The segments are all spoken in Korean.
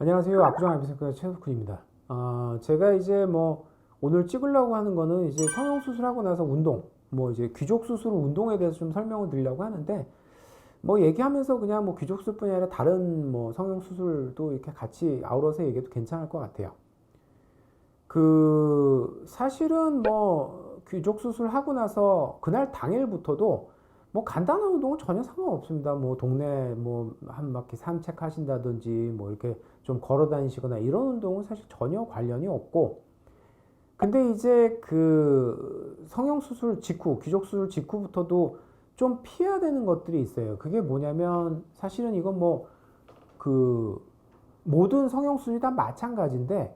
안녕하세요. 압구정 아이비센터 최석훈입니다. 제가 이제 뭐 오늘 찍으려고 하는 거는 이제 성형 수술하고 나서 운동, 뭐 이제 귀족 수술 운동에 대해서 좀 설명을 드리려고 하는데 뭐 얘기하면서 그냥 뭐 귀족 수술뿐이 아니라 다른 뭐 성형 수술도 이렇게 같이 아우러서 얘기해도 괜찮을 것 같아요. 그 사실은 뭐 귀족 수술하고 나서 그날 당일부터도 뭐 간단한 운동은 전혀 상관없습니다. 뭐 동네 뭐 한 바퀴 산책하신다든지 뭐 이렇게 좀 걸어 다니시거나 이런 운동은 사실 전혀 관련이 없고, 근데 이제 그 성형 수술 직후, 귀족 수술 직후부터도 좀 피해야 되는 것들이 있어요. 그게 뭐냐면 사실은 이건 뭐 그 모든 성형 수술이 다 마찬가지인데,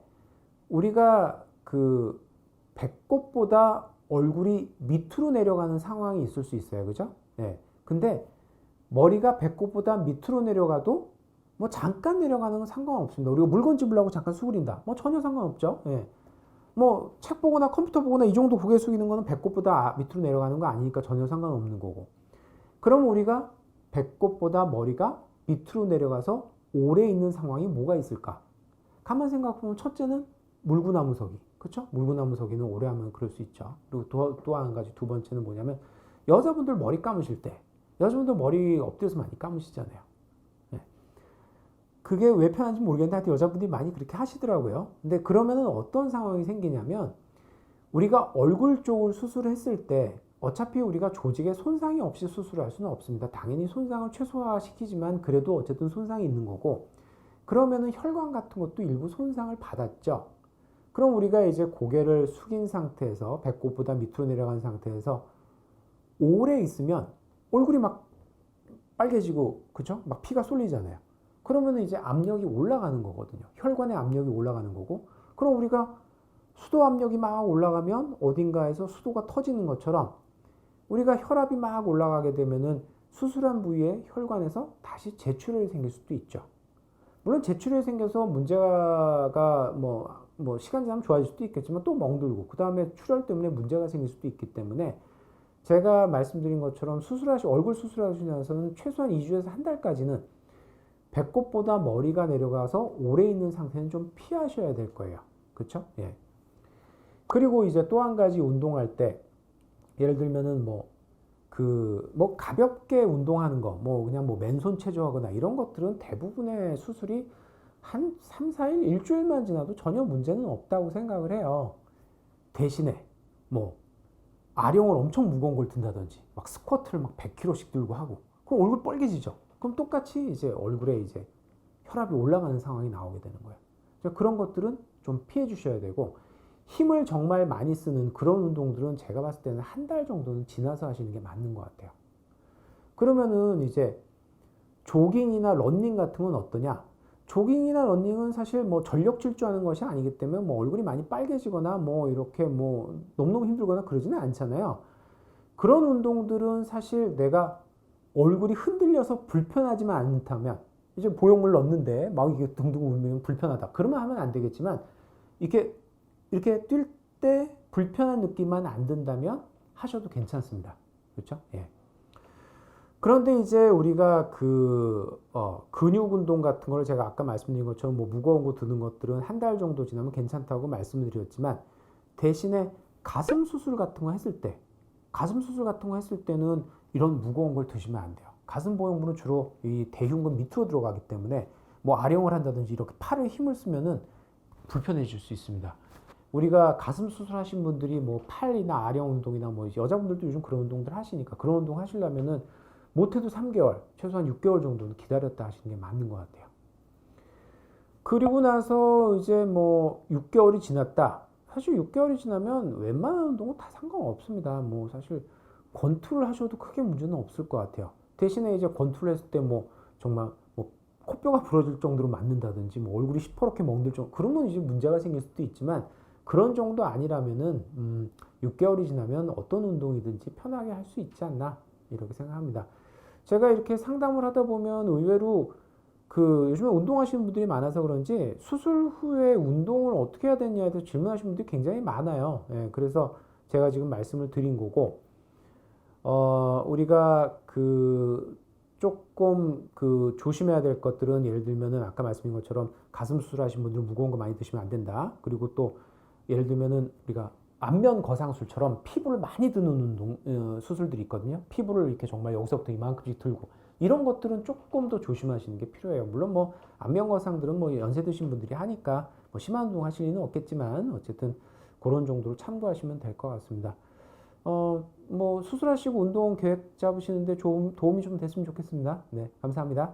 우리가 그 배꼽보다 얼굴이 밑으로 내려가는 상황이 있을 수 있어요. 그죠? 네. 근데 머리가 배꼽보다 밑으로 내려가도 뭐 잠깐 내려가는 건 상관없습니다. 우리가 물건 집으려고 잠깐 수그린다. 뭐 전혀 상관없죠. 예. 뭐 책 보거나 컴퓨터 보거나 이 정도 고개 숙이는 거는 배꼽보다 밑으로 내려가는 거 아니니까 전혀 상관없는 거고. 그럼 우리가 배꼽보다 머리가 밑으로 내려가서 오래 있는 상황이 뭐가 있을까? 가만 생각해보면 첫째는 물구나무 서기. 그쵸? 물구나무 서기는 오래 하면 그럴 수 있죠. 그리고 또 한 가지 두 번째는 뭐냐면 여자분들 머리 감으실 때 여자분들 머리 엎드려서 많이 감으시잖아요. 네. 그게 왜 편한지 모르겠는데 하여튼 여자분들이 많이 그렇게 하시더라고요. 근데 그러면은 어떤 상황이 생기냐면 우리가 얼굴 쪽을 수술했을 때 어차피 우리가 조직에 손상이 없이 수술할 수는 없습니다. 당연히 손상을 최소화시키지만 그래도 어쨌든 손상이 있는 거고, 그러면은 혈관 같은 것도 일부 손상을 받았죠. 그럼 우리가 이제 고개를 숙인 상태에서 배꼽보다 밑으로 내려간 상태에서 오래 있으면 얼굴이 막 빨개지고, 그쵸? 막 피가 쏠리잖아요. 그러면 이제 압력이 올라가는 거거든요. 혈관의 압력이 올라가는 거고, 그럼 우리가 수도 압력이 막 올라가면 어딘가에서 수도가 터지는 것처럼 우리가 혈압이 막 올라가게 되면은 수술한 부위에 혈관에서 다시 제출혈이 생길 수도 있죠. 물론 제출혈이 생겨서 문제가 뭐 시간 지나면 좋아질 수도 있겠지만 또 멍들고 그 다음에 출혈 때문에 문제가 생길 수도 있기 때문에, 제가 말씀드린 것처럼 얼굴 수술하시면서는 최소한 2주에서 한 달까지는 배꼽보다 머리가 내려가서 오래 있는 상태는 좀 피하셔야 될 거예요. 그렇죠? 예. 그리고 이제 또 한 가지 운동할 때 예를 들면은 뭐 가볍게 운동하는 거, 뭐 그냥 뭐 맨손 체조하거나 이런 것들은 대부분의 수술이 한 3, 4일, 일주일만 지나도 전혀 문제는 없다고 생각을 해요. 대신에 뭐 아령을 엄청 무거운 걸 든다든지 막 스쿼트를 막 100kg씩 들고 하고 그럼 얼굴 빨개지죠. 그럼 똑같이 이제 얼굴에 이제 혈압이 올라가는 상황이 나오게 되는 거예요. 그래서 그런 것들은 좀 피해 주셔야 되고, 힘을 정말 많이 쓰는 그런 운동들은 제가 봤을 때는 한 달 정도는 지나서 하시는 게 맞는 것 같아요. 그러면은 이제 조깅이나 러닝 같은 건 어떠냐? 조깅이나 러닝은 사실 뭐 전력 질주하는 것이 아니기 때문에 뭐 얼굴이 많이 빨개지거나 뭐 이렇게 뭐 너무너무 힘들거나 그러지는 않잖아요. 그런 운동들은 사실 내가 얼굴이 흔들려서 불편하지만 않다면, 이제 보형물 넣는데 막 이게 둥둥 울면 불편하다. 그러면 하면 안 되겠지만 이렇게 뛸 때 불편한 느낌만 안 든다면 하셔도 괜찮습니다. 그렇죠? 예. 그런데 이제 우리가 근육 운동 같은 거를 제가 아까 말씀드린 것처럼 뭐 무거운 거 드는 것들은 한 달 정도 지나면 괜찮다고 말씀을 드렸지만, 대신에 가슴 수술 같은 거 했을 때는 이런 무거운 걸 드시면 안 돼요. 가슴 보형물은 주로 이 대흉근 밑으로 들어가기 때문에 뭐 아령을 한다든지 이렇게 팔에 힘을 쓰면은 불편해질 수 있습니다. 우리가 가슴 수술하신 분들이 뭐 팔이나 아령 운동이나 뭐 여자분들도 요즘 그런 운동들 하시니까 그런 운동 하시려면은 못해도 3개월, 최소한 6개월 정도는 기다렸다 하시는 게 맞는 것 같아요. 그리고 나서 이제 뭐 6개월이 지났다. 사실 6개월이 지나면 웬만한 운동은 다 상관없습니다. 뭐 사실 권투를 하셔도 크게 문제는 없을 것 같아요. 대신에 이제 권투를 했을 때 뭐 정말 뭐 코뼈가 부러질 정도로 맞는다든지 뭐 얼굴이 시퍼렇게 멍들 정도, 그러면 이제 문제가 생길 수도 있지만 그런 정도 아니라면은 6개월이 지나면 어떤 운동이든지 편하게 할 수 있지 않나 이렇게 생각합니다. 제가 이렇게 상담을 하다 보면 의외로 요즘에 운동하시는 분들이 많아서 그런지 수술 후에 운동을 어떻게 해야 되냐에 대해서 질문하시는 분들이 굉장히 많아요. 예, 그래서 제가 지금 말씀을 드린 거고, 우리가 조금 그 조심해야 될 것들은 예를 들면은 아까 말씀드린 것처럼 가슴 수술하신 분들은 무거운 거 많이 드시면 안 된다. 그리고 또 예를 들면은 우리가 안면 거상술처럼 피부를 많이 드는 수술들이 있거든요. 피부를 이렇게 정말 여기서부터 이만큼씩 들고 이런 것들은 조금 더 조심하시는 게 필요해요. 물론 뭐 안면 거상들은 뭐 연세 드신 분들이 하니까 뭐 심한 운동 하실 리는 없겠지만 어쨌든 그런 정도로 참고하시면 될 것 같습니다. 뭐 수술하시고 운동 계획 잡으시는데 도움이 좀 됐으면 좋겠습니다. 네, 감사합니다.